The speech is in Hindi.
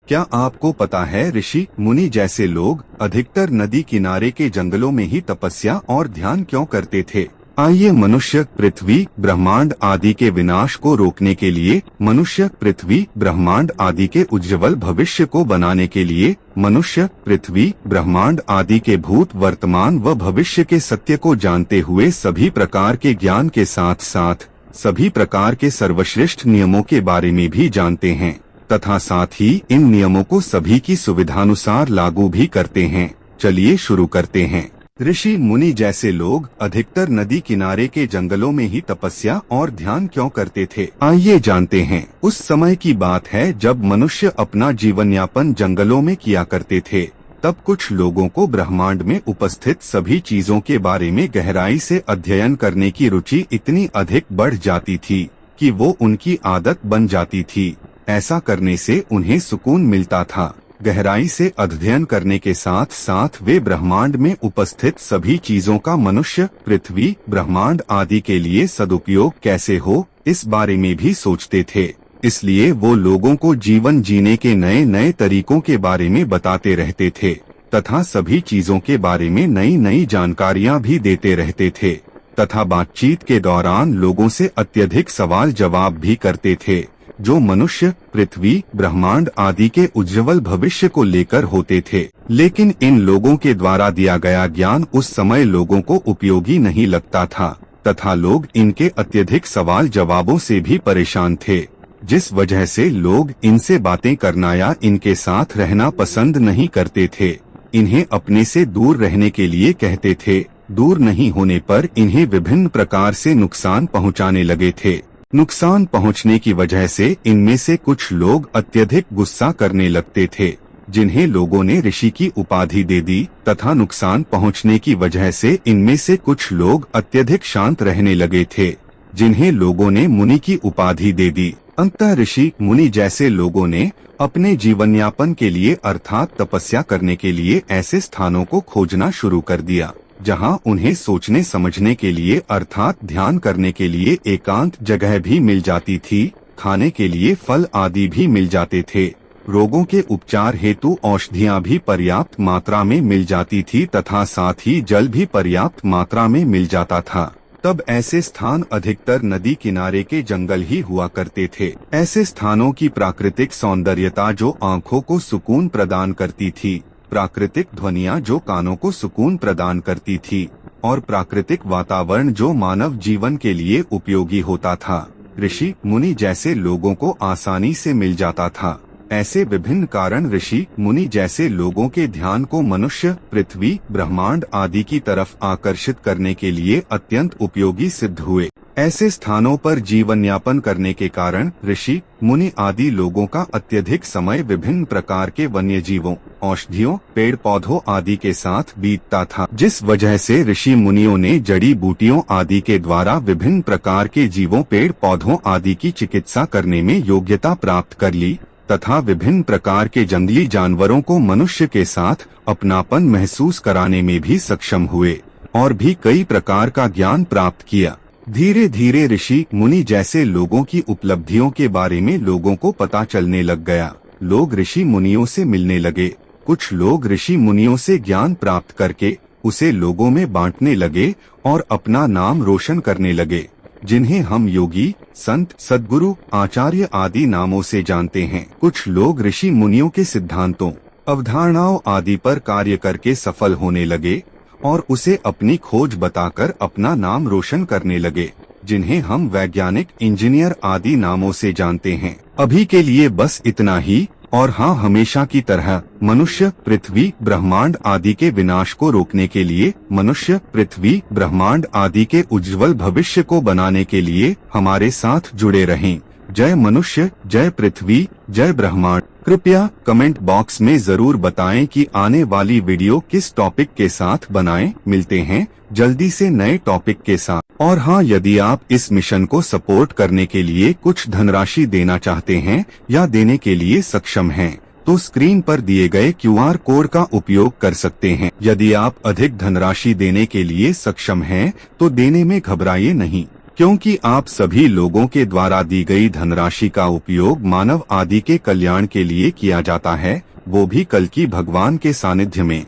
क्या आपको पता है ऋषि मुनि जैसे लोग अधिकतर नदी किनारे के जंगलों में ही तपस्या और ध्यान क्यों करते थे? आइए मनुष्य, पृथ्वी, ब्रह्मांड आदि के विनाश को रोकने के लिए, मनुष्य, पृथ्वी, ब्रह्मांड आदि के उज्जवल भविष्य को बनाने के लिए, मनुष्य, पृथ्वी, ब्रह्मांड आदि के भूत, वर्तमान व भविष्य के सत्य को जानते हुए सभी प्रकार के ज्ञान के साथ साथ सभी प्रकार के सर्वश्रेष्ठ नियमों के बारे में भी जानते हैं तथा साथ ही इन नियमों को सभी की सुविधानुसार लागू भी करते हैं। चलिए शुरू करते हैं। ऋषि मुनि जैसे लोग अधिकतर नदी किनारे के जंगलों में ही तपस्या और ध्यान क्यों करते थे? आइए जानते हैं। उस समय की बात है जब मनुष्य अपना जीवन यापन जंगलों में किया करते थे। तब कुछ लोगों को ब्रह्मांड में उपस्थित सभी चीजों के बारे में गहराई से अध्ययन करने की रुचि इतनी अधिक बढ़ जाती थी कि वो उनकी आदत बन जाती थी। ऐसा करने से उन्हें सुकून मिलता था। गहराई से अध्ययन करने के साथ साथ वे ब्रह्मांड में उपस्थित सभी चीजों का मनुष्य, पृथ्वी, ब्रह्मांड आदि के लिए सदुपयोग कैसे हो, इस बारे में भी सोचते थे। इसलिए वो लोगों को जीवन जीने के नए नए तरीकों के बारे में बताते रहते थे तथा सभी चीजों के बारे में नई नई जानकारियां भी देते रहते थे तथा बातचीत के दौरान लोगों से अत्यधिक सवाल जवाब भी करते थे जो मनुष्य, पृथ्वी, ब्रह्मांड आदि के उज्जवल भविष्य को लेकर होते थे। लेकिन इन लोगों के द्वारा दिया गया ज्ञान उस समय लोगों को उपयोगी नहीं लगता था तथा लोग इनके अत्यधिक सवाल जवाबों से भी परेशान थे, जिस वजह से लोग इनसे बातें करना या इनके साथ रहना पसंद नहीं करते थे। इन्हें अपने से दूर रहने के लिए कहते थे। दूर नहीं होने पर इन्हें विभिन्न प्रकार से नुकसान पहुंचाने लगे थे। नुकसान पहुंचने की वजह से इनमें से कुछ लोग अत्यधिक गुस्सा करने लगते थे, जिन्हें लोगों ने ऋषि की उपाधि दे दी तथा नुकसान पहुंचने की वजह से इनमें से कुछ लोग अत्यधिक शांत रहने लगे थे, जिन्हें लोगों ने मुनि की उपाधि दे दी। अंततः ऋषि मुनि जैसे लोगों ने अपने जीवन यापन के लिए अर्थात तपस्या करने के लिए ऐसे स्थानों को खोजना शुरू कर दिया जहां उन्हें सोचने समझने के लिए अर्थात ध्यान करने के लिए एकांत जगह भी मिल जाती थी, खाने के लिए फल आदि भी मिल जाते थे, रोगों के उपचार हेतु औषधियां भी पर्याप्त मात्रा में मिल जाती थी तथा साथ ही जल भी पर्याप्त मात्रा में मिल जाता था। तब ऐसे स्थान अधिकतर नदी किनारे के जंगल ही हुआ करते थे। ऐसे स्थानों की प्राकृतिक सौंदर्यता जो आँखों को सुकून प्रदान करती थी, प्राकृतिक ध्वनियाँ जो कानों को सुकून प्रदान करती थी और प्राकृतिक वातावरण जो मानव जीवन के लिए उपयोगी होता था, ऋषि मुनि जैसे लोगों को आसानी से मिल जाता था। ऐसे विभिन्न कारण ऋषि मुनि जैसे लोगों के ध्यान को मनुष्य, पृथ्वी, ब्रह्मांड आदि की तरफ आकर्षित करने के लिए अत्यंत उपयोगी सिद्ध हुए। ऐसे स्थानों पर जीवन यापन करने के कारण ऋषि मुनि आदि लोगों का अत्यधिक समय विभिन्न प्रकार के वन्य जीवों, औषधियों, पेड़ पौधों आदि के साथ बीतता था, जिस वजह से ऋषि मुनियों ने जड़ी बूटियों आदि के द्वारा विभिन्न प्रकार के जीवों, पेड़ पौधों आदि की चिकित्सा करने में योग्यता प्राप्त कर ली तथा विभिन्न प्रकार के जंगली जानवरों को मनुष्य के साथ अपनापन महसूस कराने में भी सक्षम हुए और भी कई प्रकार का ज्ञान प्राप्त किया। धीरे धीरे ऋषि मुनि जैसे लोगों की उपलब्धियों के बारे में लोगों को पता चलने लग गया। लोग ऋषि मुनियों से मिलने लगे। कुछ लोग ऋषि मुनियों से ज्ञान प्राप्त करके उसे लोगों में बांटने लगे और अपना नाम रोशन करने लगे, जिन्हें हम योगी, संत, सद्गुरु, आचार्य आदि नामों से जानते हैं। कुछ लोग ऋषि मुनियों के सिद्धांतों, अवधारणाओं आदि पर कार्य करके सफल होने लगे और उसे अपनी खोज बताकर अपना नाम रोशन करने लगे, जिन्हें हम वैज्ञानिक, इंजीनियर आदि नामों से जानते हैं। अभी के लिए बस इतना ही। और हाँ, हमेशा की तरह मनुष्य, पृथ्वी, ब्रह्मांड आदि के विनाश को रोकने के लिए, मनुष्य, पृथ्वी, ब्रह्मांड आदि के उज्जवल भविष्य को बनाने के लिए हमारे साथ जुड़े रहें। जय मनुष्य, जय पृथ्वी, जय ब्रह्मांड। कृपया कमेंट बॉक्स में जरूर बताएं कि आने वाली वीडियो किस टॉपिक के साथ बनाएं। मिलते हैं जल्दी से नए टॉपिक के साथ। और हाँ, यदि आप इस मिशन को सपोर्ट करने के लिए कुछ धनराशि देना चाहते हैं या देने के लिए सक्षम हैं, तो स्क्रीन पर दिए गए QR कोड का उपयोग कर सकते हैं। यदि आप अधिक धनराशि देने के लिए सक्षम हैं, तो देने में घबराइए नहीं। क्योंकि आप सभी लोगों के द्वारा दी गई धनराशि का उपयोग मानव आदि के कल्याण के लिए किया जाता है, वो भी कल्कि भगवान के सानिध्य में।